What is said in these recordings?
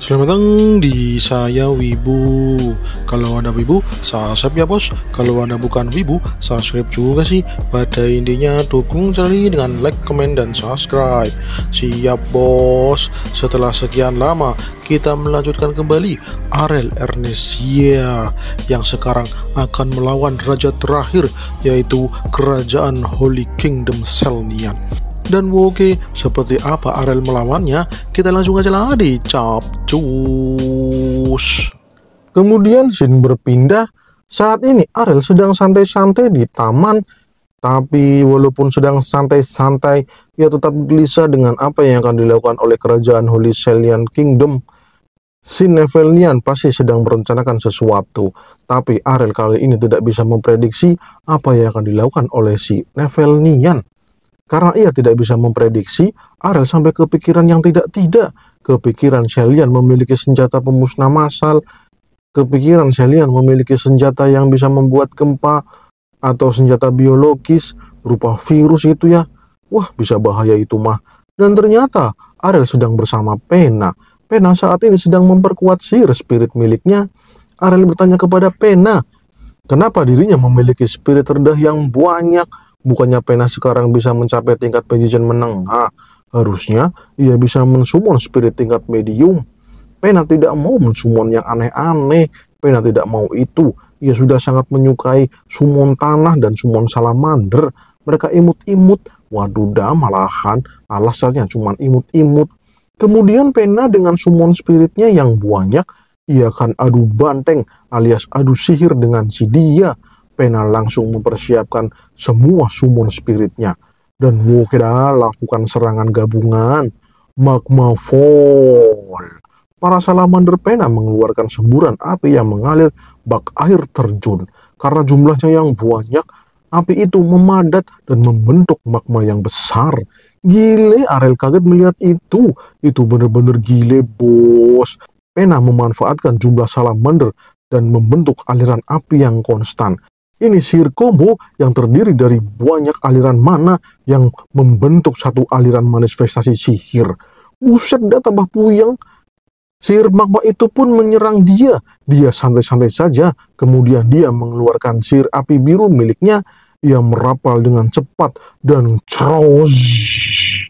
Selamat datang di Saya Wibu. Kalau Anda Wibu, subscribe ya bos. Kalau Anda bukan Wibu, subscribe juga sih. Pada intinya dukung channel ini dengan like, comment, dan subscribe. Siap bos. Setelah sekian lama, kita melanjutkan kembali Arel Ernestsia yang sekarang akan melawan raja terakhir, yaitu Kerajaan Holy Kingdom Selnian. Dan oke, seperti apa Arel melawannya, kita langsung aja lah dicapcus. Kemudian scene berpindah. Saat ini Arel sedang santai-santai di taman. Tapi walaupun sedang santai-santai, ia tetap gelisah dengan apa yang akan dilakukan oleh kerajaan Holy Selnian Kingdom. Si Nevelnian pasti sedang merencanakan sesuatu. Tapi Arel kali ini tidak bisa memprediksi apa yang akan dilakukan oleh si Nevelnian. Karena ia tidak bisa memprediksi, Arel sampai kepikiran yang tidak-tidak. Kepikiran Selnian memiliki senjata pemusnah massal. Kepikiran Selnian memiliki senjata yang bisa membuat gempa. Atau senjata biologis, berupa virus itu ya. Wah, bisa bahaya itu mah. Dan ternyata, Arel sedang bersama Pena. Pena saat ini sedang memperkuat sihir spirit miliknya. Arel bertanya kepada Pena, kenapa dirinya memiliki spirit rendah yang banyak? Bukannya Pena sekarang bisa mencapai tingkat magician menengah. Harusnya ia bisa mensummon spirit tingkat medium. Pena tidak mau mensummon yang aneh-aneh. Pena tidak mau itu. Ia sudah sangat menyukai summon tanah dan summon salamander. Mereka imut-imut. Waduh dah, malahan alasannya cuma imut-imut. Kemudian Pena dengan summon spiritnya yang banyak, ia akan adu banteng alias adu sihir dengan si dia. Pena langsung mempersiapkan semua summon spiritnya. Dan oke dah, lakukan serangan gabungan. Magma Fall. Para salamander Pena mengeluarkan semburan api yang mengalir bak air terjun. Karena jumlahnya yang banyak, api itu memadat dan membentuk magma yang besar. Gile, Arel kaget melihat itu. Itu bener-bener gile bos. Pena memanfaatkan jumlah salamander dan membentuk aliran api yang konstan. Ini sihir combo yang terdiri dari banyak aliran mana yang membentuk satu aliran manifestasi sihir. Buset dah, tambah puyeng. Sihir magma itu pun menyerang dia. Dia santai-santai saja. Kemudian dia mengeluarkan sihir api biru miliknya. Ia merapal dengan cepat dan charge.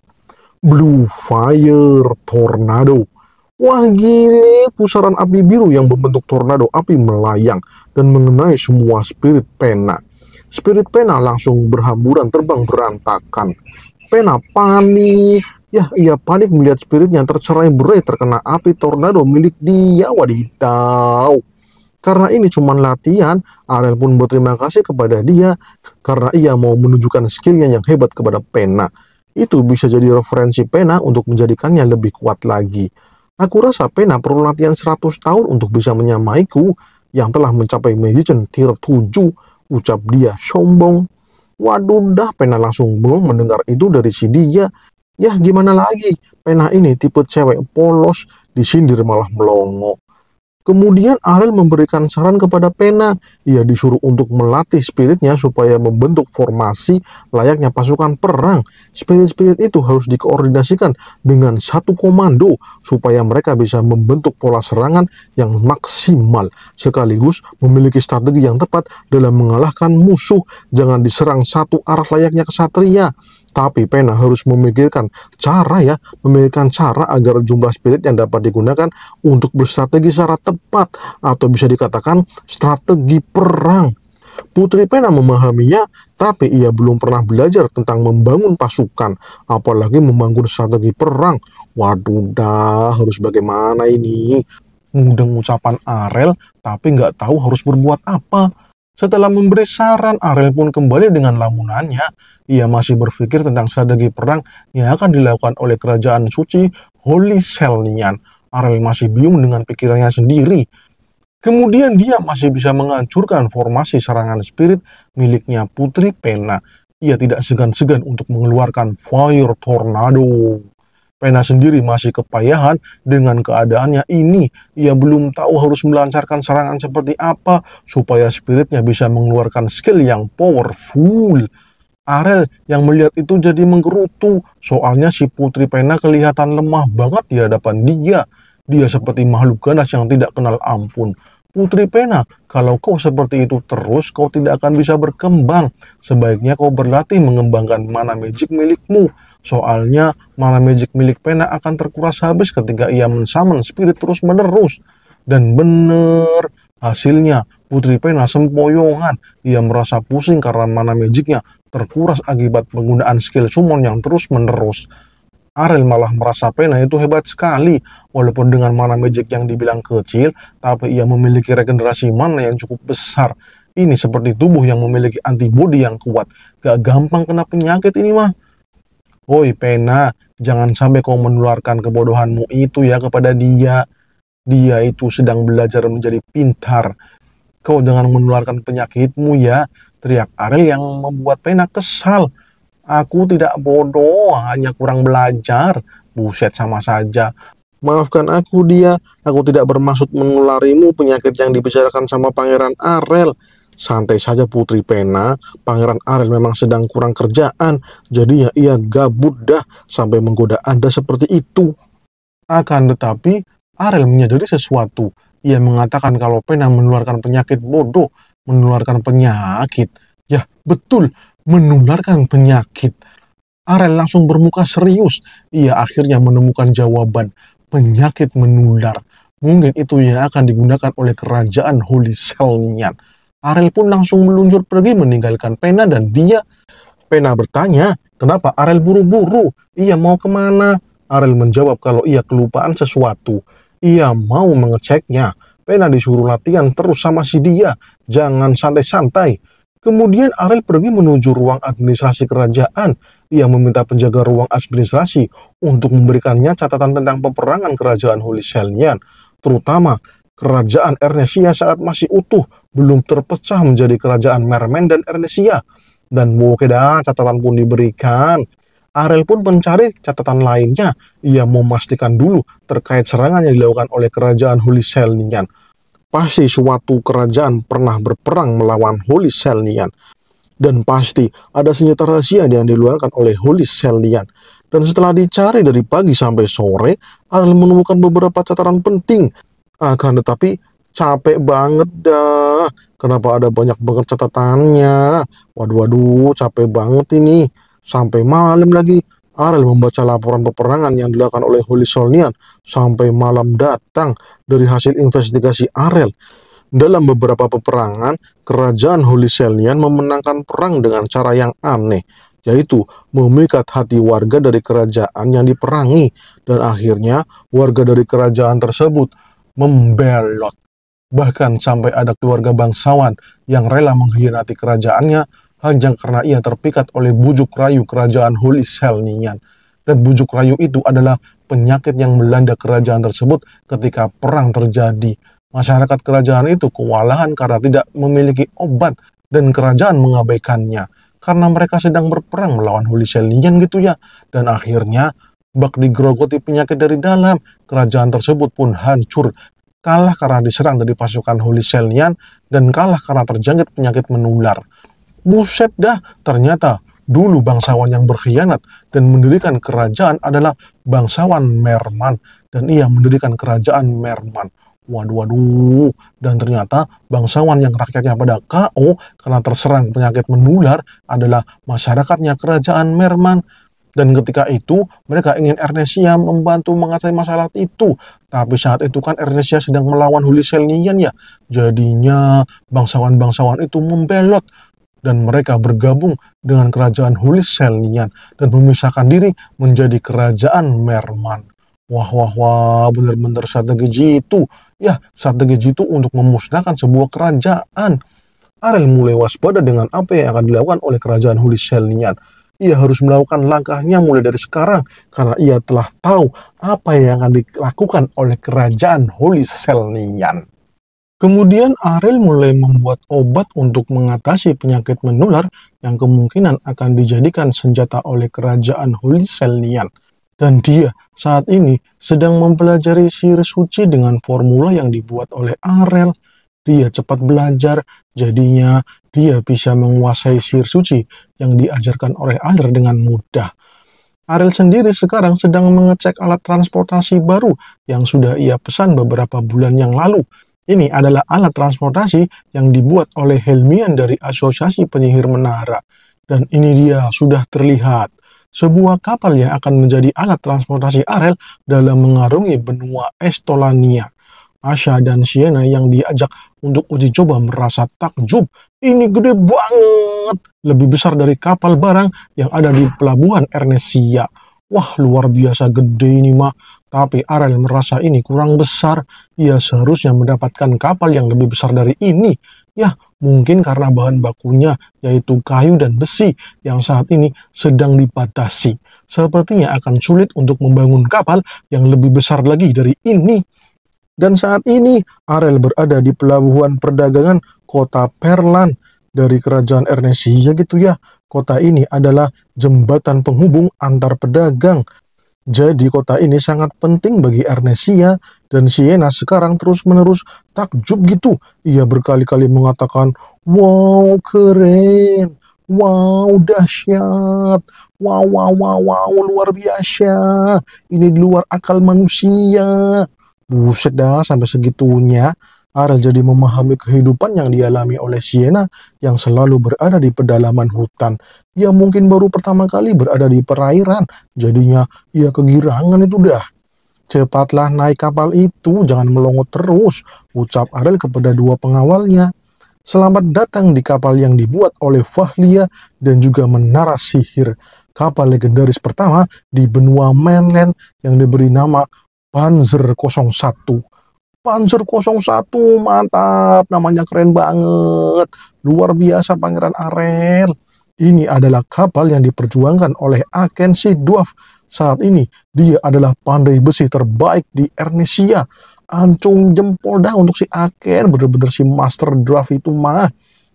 Blue Fire Tornado. Wah gile, pusaran api biru yang berbentuk tornado api melayang dan mengenai semua spirit Pena. Spirit Pena langsung berhamburan terbang berantakan. Pena panik. Ya, ia panik melihat spiritnya tercerai-berai terkena api tornado milik dia. Wadidaw. Karena ini cuma latihan, Arel pun berterima kasih kepada dia karena ia mau menunjukkan skillnya yang hebat kepada Pena. Itu bisa jadi referensi Pena untuk menjadikannya lebih kuat lagi. Aku rasa Pena perlu latihan 100 tahun untuk bisa menyamaiku yang telah mencapai magician tier 7, ucap dia sombong. Waduh dah, Pena langsung bengong mendengar itu dari si dia. Ya gimana lagi, Pena ini tipe cewek polos, disindir malah melongo. Kemudian Arel memberikan saran kepada Pena. Ia disuruh untuk melatih spiritnya supaya membentuk formasi layaknya pasukan perang. Spirit-spirit itu harus dikoordinasikan dengan satu komando supaya mereka bisa membentuk pola serangan yang maksimal. Sekaligus memiliki strategi yang tepat dalam mengalahkan musuh. Jangan diserang satu arah layaknya kesatria. Tapi Pena harus memikirkan cara agar jumlah spirit yang dapat digunakan untuk berstrategi secara tepat, atau bisa dikatakan strategi perang. Putri Pena memahaminya, tapi ia belum pernah belajar tentang membangun pasukan, apalagi membangun strategi perang. Waduh dah, harus bagaimana ini? Mudeng ucapan Arel, tapi nggak tahu harus berbuat apa. Setelah memberi saran, Arel pun kembali dengan lamunannya. Ia masih berpikir tentang strategi perang yang akan dilakukan oleh kerajaan suci Holy Selnian. Arel masih bingung dengan pikirannya sendiri. Kemudian dia masih bisa menghancurkan formasi serangan spirit miliknya Putri Pena. Ia tidak segan-segan untuk mengeluarkan Fire Tornado. Pena sendiri masih kepayahan dengan keadaannya ini. Ia belum tahu harus melancarkan serangan seperti apa supaya spiritnya bisa mengeluarkan skill yang powerful. Arel yang melihat itu jadi menggerutu, soalnya si Putri Pena kelihatan lemah banget di hadapan dia. Dia seperti makhluk ganas yang tidak kenal ampun. Putri Pena, kalau kau seperti itu terus, kau tidak akan bisa berkembang. Sebaiknya kau berlatih mengembangkan mana magic milikmu. Soalnya, mana magic milik Pena akan terkuras habis ketika ia mensummon spirit terus-menerus. Dan bener, hasilnya Putri Pena sempoyongan. Ia merasa pusing karena mana magicnya terkuras akibat penggunaan skill summon yang terus-menerus. Arel malah merasa Pena itu hebat sekali, walaupun dengan mana magic yang dibilang kecil, tapi ia memiliki regenerasi mana yang cukup besar. Ini seperti tubuh yang memiliki antibodi yang kuat, gak gampang kena penyakit ini mah. Woi Pena, jangan sampai kau menularkan kebodohanmu itu ya kepada dia. Dia itu sedang belajar menjadi pintar. Kau jangan menularkan penyakitmu ya, teriak Arel yang membuat Pena kesal. Aku tidak bodoh, hanya kurang belajar. Buset, sama saja. Maafkan aku dia, aku tidak bermaksud menularimu penyakit yang dibicarakan sama Pangeran Arel. Santai saja Putri Pena, Pangeran Arel memang sedang kurang kerjaan, jadi ya ia gabut dah sampai menggoda Anda seperti itu. Akan tetapi, Arel menyadari sesuatu. Ia mengatakan kalau Pena menularkan penyakit bodoh, menularkan penyakit. Ya, betul. Menularkan penyakit. Arel langsung bermuka serius. Ia akhirnya menemukan jawaban. Penyakit menular. Mungkin itu yang akan digunakan oleh kerajaan Holy Selnian. Arel pun langsung meluncur pergi meninggalkan Pena dan dia. Pena bertanya, kenapa Arel buru-buru? Ia mau kemana? Arel menjawab kalau ia kelupaan sesuatu. Ia mau mengeceknya. Pena disuruh latihan terus sama si dia. Jangan santai-santai. Kemudian Arel pergi menuju ruang administrasi kerajaan. Ia meminta penjaga ruang administrasi untuk memberikannya catatan tentang peperangan kerajaan Holy Selnian, terutama kerajaan Ernesia saat masih utuh, belum terpecah menjadi kerajaan Merman dan Ernesia. Dan oke dah, catatan pun diberikan. Arel pun mencari catatan lainnya. Ia memastikan dulu terkait serangan yang dilakukan oleh kerajaan Holy Selnian. Pasti suatu kerajaan pernah berperang melawan Holy Selnian. Dan pasti ada senjata rahasia yang dikeluarkan oleh Holy Selnian. Dan setelah dicari dari pagi sampai sore, Arel menemukan beberapa catatan penting. Akan tetapi capek banget dah. Kenapa ada banyak banget catatannya? Waduh, capek banget ini. Sampai malam lagi. Arel membaca laporan peperangan yang dilakukan oleh Holy Selnian sampai malam datang. Dari hasil investigasi Arel, dalam beberapa peperangan, kerajaan Holy Selnian memenangkan perang dengan cara yang aneh, yaitu memikat hati warga dari kerajaan yang diperangi, dan akhirnya warga dari kerajaan tersebut membelot. Bahkan sampai ada keluarga bangsawan yang rela mengkhianati kerajaannya hanya karena ia terpikat oleh bujuk rayu kerajaan Holy Selnian. Dan bujuk rayu itu adalah penyakit yang melanda kerajaan tersebut ketika perang terjadi. Masyarakat kerajaan itu kewalahan karena tidak memiliki obat dan kerajaan mengabaikannya. Karena mereka sedang berperang melawan Holy Selnian gitu ya. Dan akhirnya bak digerogoti penyakit dari dalam. Kerajaan tersebut pun hancur. Kalah karena diserang dari pasukan Holy Selnian dan kalah karena terjangkit penyakit menular. Buset dah, ternyata dulu bangsawan yang berkhianat dan mendirikan kerajaan adalah bangsawan Merman. Dan ia mendirikan kerajaan Merman. Waduh, dan ternyata bangsawan yang rakyatnya pada KO karena terserang penyakit menular adalah masyarakatnya kerajaan Merman. Dan ketika itu, mereka ingin Ernesia membantu mengatasi masalah itu. Tapi saat itu kan Ernesia sedang melawan Holy Selnian ya. Jadinya bangsawan-bangsawan itu membelot. Dan mereka bergabung dengan kerajaan Holy Selnian dan memisahkan diri menjadi kerajaan Merman. Wah, bener-bener strategi jitu. Ya, strategi jitu untuk memusnahkan sebuah kerajaan. Arel mulai waspada dengan apa yang akan dilakukan oleh kerajaan Holy Selnian. Ia harus melakukan langkahnya mulai dari sekarang karena ia telah tahu apa yang akan dilakukan oleh kerajaan Holy Selnian. Kemudian Arel mulai membuat obat untuk mengatasi penyakit menular yang kemungkinan akan dijadikan senjata oleh kerajaan Holy Selnian. Dan dia saat ini sedang mempelajari sihir suci dengan formula yang dibuat oleh Arel. Dia cepat belajar, jadinya dia bisa menguasai sihir suci yang diajarkan oleh Arel dengan mudah. Ariel sendiri sekarang sedang mengecek alat transportasi baru yang sudah ia pesan beberapa bulan yang lalu. Ini adalah alat transportasi yang dibuat oleh Helmian dari Asosiasi Penyihir Menara. Dan ini dia sudah terlihat. Sebuah kapal yang akan menjadi alat transportasi Ariel dalam mengarungi benua Estolania. Asha dan Sienna yang diajak untuk uji coba merasa takjub. Ini gede banget. Lebih besar dari kapal barang yang ada di pelabuhan Ernesia. Wah, luar biasa gede ini mah. Tapi Ariel merasa ini kurang besar. Ia seharusnya mendapatkan kapal yang lebih besar dari ini. Ya, mungkin karena bahan bakunya yaitu kayu dan besi yang saat ini sedang dibatasi. Sepertinya akan sulit untuk membangun kapal yang lebih besar lagi dari ini. Dan saat ini Ariel berada di pelabuhan perdagangan kota Perlan dari kerajaan Ernesia gitu ya. Kota ini adalah jembatan penghubung antar pedagang. Jadi kota ini sangat penting bagi Ernesia dan Sienna sekarang terus-menerus takjub gitu. Ia berkali-kali mengatakan, wow keren, wow dahsyat, wow wow wow wow luar biasa. Ini di luar akal manusia. Buset dah, sampai segitunya Ariel jadi memahami kehidupan yang dialami oleh Sienna yang selalu berada di pedalaman hutan. Ia mungkin baru pertama kali berada di perairan, jadinya ia kegirangan itu dah. Cepatlah naik kapal itu, jangan melongo terus, ucap Ariel kepada dua pengawalnya. Selamat datang di kapal yang dibuat oleh Fahlia dan juga Menara Sihir. Kapal legendaris pertama di benua mainland yang diberi nama Panzer 01. Panzer 01, mantap, namanya keren banget. Luar biasa Pangeran Ariel. Ini adalah kapal yang diperjuangkan oleh Aken si Dwarf. Saat ini, dia adalah pandai besi terbaik di Ernesia. Ancung jempol dah untuk si Aken, bener-bener si Master Dwarf itu mah.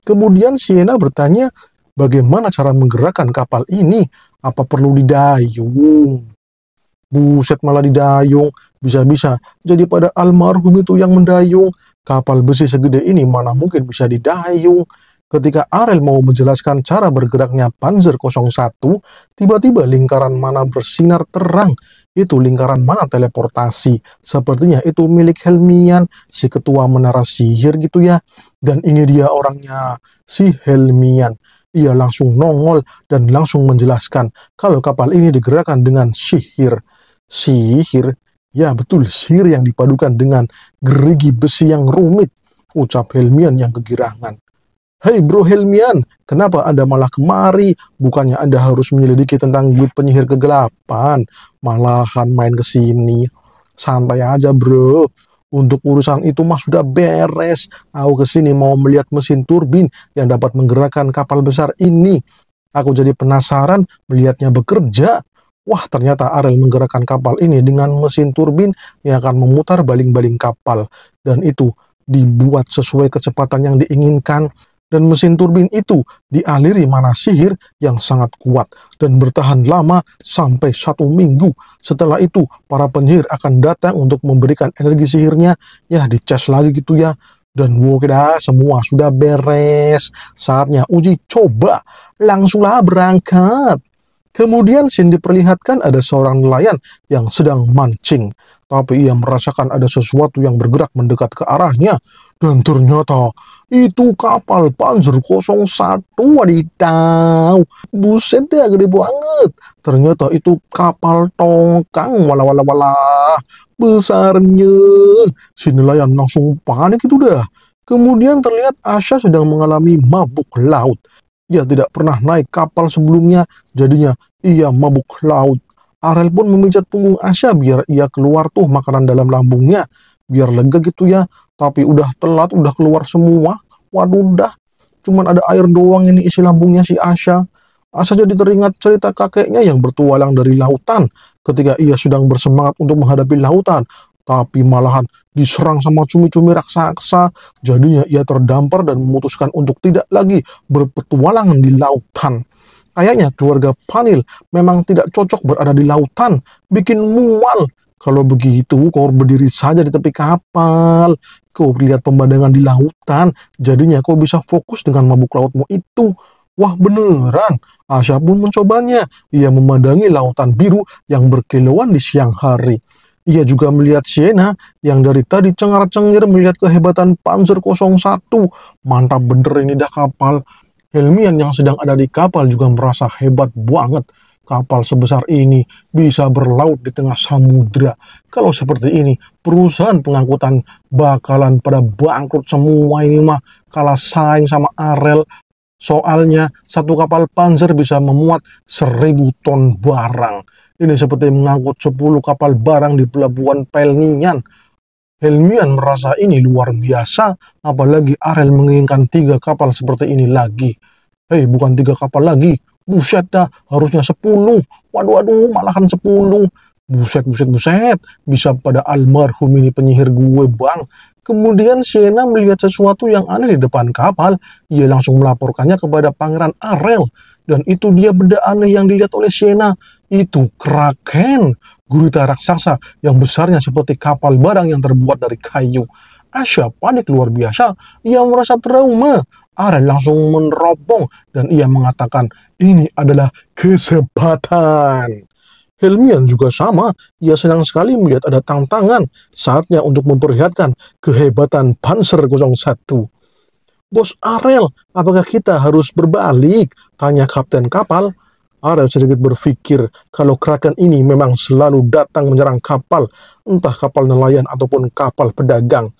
Kemudian Sienna bertanya, bagaimana cara menggerakkan kapal ini? Apa perlu didayung? Buset, malah didayung. Bisa-bisa jadi pada almarhum itu yang mendayung. Kapal besi segede ini mana mungkin bisa didayung. Ketika Ariel mau menjelaskan cara bergeraknya Panzer 01, tiba-tiba lingkaran mana bersinar terang. Itu lingkaran mana teleportasi. Sepertinya itu milik Helmian, si ketua menara sihir gitu ya. Dan ini dia orangnya, si Helmian. Ia langsung nongol dan langsung menjelaskan kalau kapal ini digerakkan dengan sihir. Sihir? Ya betul, sihir yang dipadukan dengan gerigi besi yang rumit, ucap Helmian yang kegirangan. Hei bro Helmian, kenapa Anda malah kemari? Bukannya Anda harus menyelidiki tentang duit penyihir kegelapan, malahan main ke sini. Santai aja bro, untuk urusan itu mah sudah beres. Aku kesini mau melihat mesin turbin yang dapat menggerakkan kapal besar ini. Aku jadi penasaran melihatnya bekerja. Wah, ternyata Ariel menggerakkan kapal ini dengan mesin turbin yang akan memutar baling-baling kapal. Dan itu dibuat sesuai kecepatan yang diinginkan. Dan mesin turbin itu dialiri mana sihir yang sangat kuat dan bertahan lama sampai 1 minggu. Setelah itu, para penyihir akan datang untuk memberikan energi sihirnya. Ya, dicas lagi gitu ya. Dan wow, semua sudah beres. Saatnya uji coba. Langsunglah berangkat. Kemudian scene diperlihatkan ada seorang nelayan yang sedang mancing. Tapi ia merasakan ada sesuatu yang bergerak mendekat ke arahnya. Dan ternyata itu kapal Panzer 01, wadidaw. Buset dah, gede banget. Ternyata itu kapal tongkang, wala. Besarnya. Si nelayan langsung panik itu dah. Kemudian terlihat Asha sedang mengalami mabuk laut. Ia tidak pernah naik kapal sebelumnya, jadinya ia mabuk laut. Ariel pun memijat punggung Asha biar ia keluar tuh makanan dalam lambungnya. Biar lega gitu ya, tapi udah telat, udah keluar semua. Waduh dah, cuman ada air doang ini isi lambungnya si Asha. Asha jadi teringat cerita kakeknya yang bertualang dari lautan ketika ia sedang bersemangat untuk menghadapi lautan. Tapi malahan diserang sama cumi-cumi raksasa. Jadinya ia terdampar dan memutuskan untuk tidak lagi berpetualangan di lautan. Kayaknya keluarga Panil memang tidak cocok berada di lautan. Bikin mual. Kalau begitu, kau berdiri saja di tepi kapal. Kau lihat pemandangan di lautan. Jadinya kau bisa fokus dengan mabuk lautmu itu. Wah beneran, Asya pun mencobanya. Ia memandangi lautan biru yang berkilauan di siang hari. Ia juga melihat Sienna yang dari tadi cengar-cengir melihat kehebatan Panzer 01. Mantap bener ini dah kapal. Helmian yang sedang ada di kapal juga merasa hebat banget. Kapal sebesar ini bisa berlaut di tengah samudra. Kalau seperti ini, perusahaan pengangkutan bakalan pada bangkrut semua ini mah. Kalah saing sama Arel. Soalnya, satu kapal panzer bisa memuat 1.000 ton barang. Ini seperti mengangkut 10 kapal barang di pelabuhan Pelnian. Helmian merasa ini luar biasa, apalagi Arel menginginkan 3 kapal seperti ini lagi. Hei, bukan 3 kapal lagi. Buset dah, harusnya 10. Waduh, malahan 10. Buset. Bisa pada almarhum ini penyihir gue, bang. Kemudian Sienna melihat sesuatu yang aneh di depan kapal. Ia langsung melaporkannya kepada Pangeran Arel. Dan itu dia benda aneh yang dilihat oleh Sienna. Itu Kraken, gurita raksasa yang besarnya seperti kapal barang yang terbuat dari kayu. Asya panik luar biasa. Ia merasa trauma. Arel langsung meneropong dan ia mengatakan, ini adalah kesempatan. Helmian juga sama, ia senang sekali melihat ada tantangan, saatnya untuk memperlihatkan kehebatan Panzer 01. Bos Arel, apakah kita harus berbalik? Tanya kapten kapal. Arel sedikit berpikir kalau Kraken ini memang selalu datang menyerang kapal, entah kapal nelayan ataupun kapal pedagang.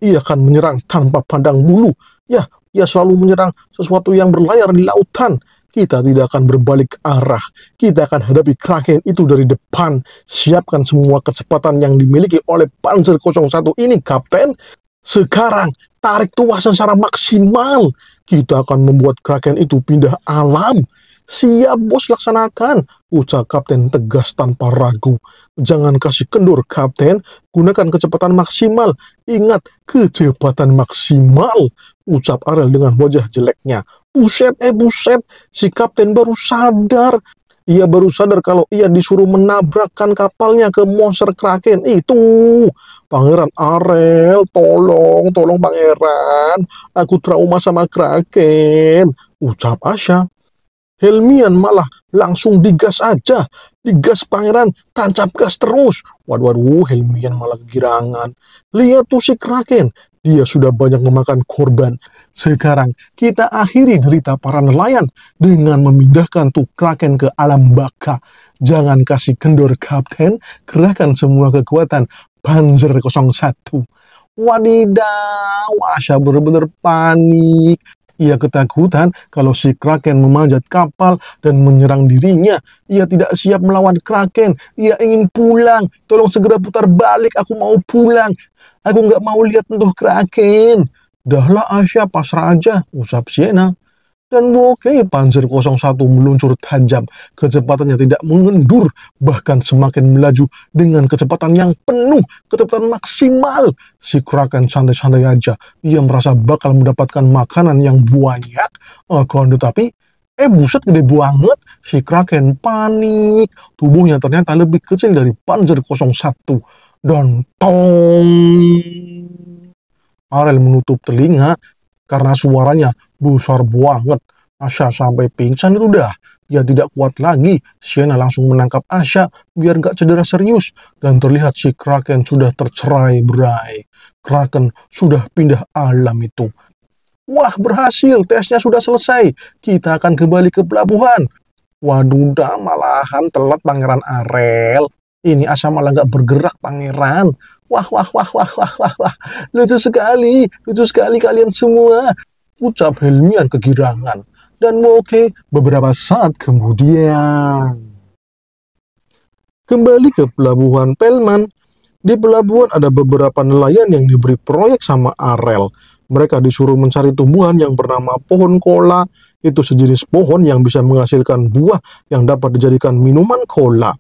Ia akan menyerang tanpa pandang bulu. Ya, ia selalu menyerang sesuatu yang berlayar di lautan. Kita tidak akan berbalik arah. Kita akan hadapi Kraken itu dari depan. Siapkan semua kecepatan yang dimiliki oleh Panzer 01 ini, Kapten. Sekarang, tarik tuas secara maksimal. Kita akan membuat Kraken itu pindah alam. Siap, bos, laksanakan, ucap Kapten tegas tanpa ragu. Jangan kasih kendur, Kapten. Gunakan kecepatan maksimal. Ingat, kecepatan maksimal, ucap Arel dengan wajah jeleknya. Buset, si Kapten baru sadar. Ia baru sadar kalau ia disuruh menabrakkan kapalnya ke monster Kraken itu. Pangeran Arel, tolong Pangeran. Aku trauma sama Kraken, ucap Asya. Helmian malah langsung digas aja. Digas Pangeran, tancap gas terus. Waduh, Helmian malah kegirangan. Lihat tuh si Kraken, dia sudah banyak memakan korban. Sekarang kita akhiri derita para nelayan dengan memindahkan tuh Kraken ke alam baka. Jangan kasih kendor, Kapten. Kerahkan semua kekuatan Panzer 01. Wadidaw, Asya benar-benar panik. Ia ketakutan kalau si Kraken memanjat kapal dan menyerang dirinya. Ia tidak siap melawan Kraken. Ia ingin pulang. Tolong segera putar balik. Aku mau pulang. Aku nggak mau lihat entuh Kraken. Dahlah Asya, pasrah aja, ucap Sienna. Dan oke, Panzer 01 meluncur tajam. Kecepatannya tidak mengendur, bahkan semakin melaju dengan kecepatan yang penuh, kecepatan maksimal. Si Kraken santai-santai aja. Ia merasa bakal mendapatkan makanan yang banyak. Akan tetapi, buset, gede banget. Si Kraken panik. Tubuhnya ternyata lebih kecil dari Panzer 01. Dan tong! Arel menutup telinga karena suaranya besar banget. Asya sampai pingsan itu dah. Dia tidak kuat lagi. Sienna langsung menangkap Asya biar gak cedera serius. Dan terlihat si Kraken sudah tercerai-berai. Kraken sudah pindah alam itu. Wah, berhasil. Tesnya sudah selesai. Kita akan kembali ke pelabuhan. Waduh, dah malahan telat Pangeran Arel. Ini Asya malah gak bergerak, Pangeran. Wah. Lucu sekali kalian semua, ucap Helmian kegirangan. Dan oke, beberapa saat kemudian, kembali ke pelabuhan Pelman. Di pelabuhan ada beberapa nelayan yang diberi proyek sama Arel. Mereka disuruh mencari tumbuhan yang bernama pohon kola. Itu sejenis pohon yang bisa menghasilkan buah yang dapat dijadikan minuman kola.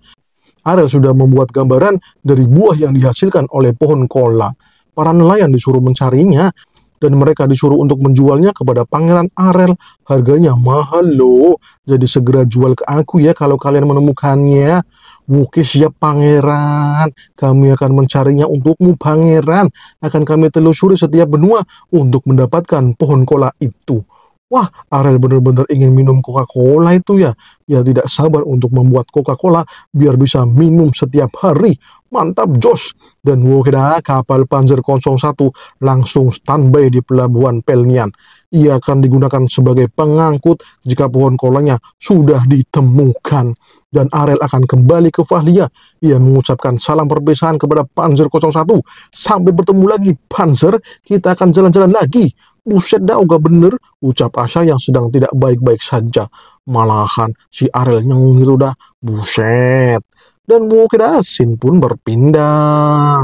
Arel sudah membuat gambaran dari buah yang dihasilkan oleh pohon kola. Para nelayan disuruh mencarinya, dan mereka disuruh untuk menjualnya kepada Pangeran Arel. Harganya mahal loh, jadi segera jual ke aku ya kalau kalian menemukannya. Oke, siap Pangeran, kami akan mencarinya untukmu Pangeran. Akan kami telusuri setiap benua untuk mendapatkan pohon kola itu. Wah, Arel benar-benar ingin minum Coca-Cola itu ya. Ia tidak sabar untuk membuat Coca-Cola biar bisa minum setiap hari. Mantap, Jos. Dan Wokeda, kapal Panzer 01 langsung standby di pelabuhan Pelnian. Ia akan digunakan sebagai pengangkut jika pohon kolanya sudah ditemukan. Dan Arel akan kembali ke Vahlia. Ia mengucapkan salam perpisahan kepada Panzer 01. Sampai bertemu lagi, Panzer. Kita akan jalan-jalan lagi. Buset dah, uga bener, ucap Asha yang sedang tidak baik-baik saja. Malahan si Arel nyeng itu dah, buset. Dan Wokeda Sin pun berpindah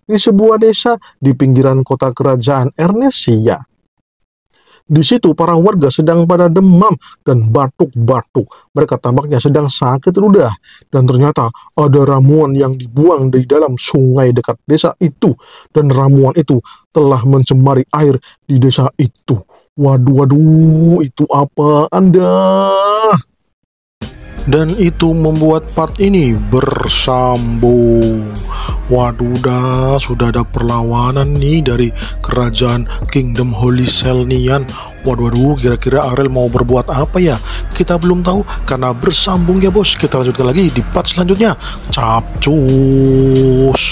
di sebuah desa di pinggiran kota kerajaan Ernesia. Di situ para warga sedang pada demam dan batuk-batuk. Mereka tampaknya sedang sakit ludah. Dan ternyata ada ramuan yang dibuang di dalam sungai dekat desa itu. Dan ramuan itu telah mencemari air di desa itu. Waduh, waduh, itu apa Anda? Dan itu membuat part ini bersambung. Waduh dah, sudah ada perlawanan nih dari kerajaan Kingdom Holy Selnian. Waduh, kira-kira Arel mau berbuat apa ya? Kita belum tahu karena bersambung ya bos. Kita lanjutkan lagi di part selanjutnya. Capcus.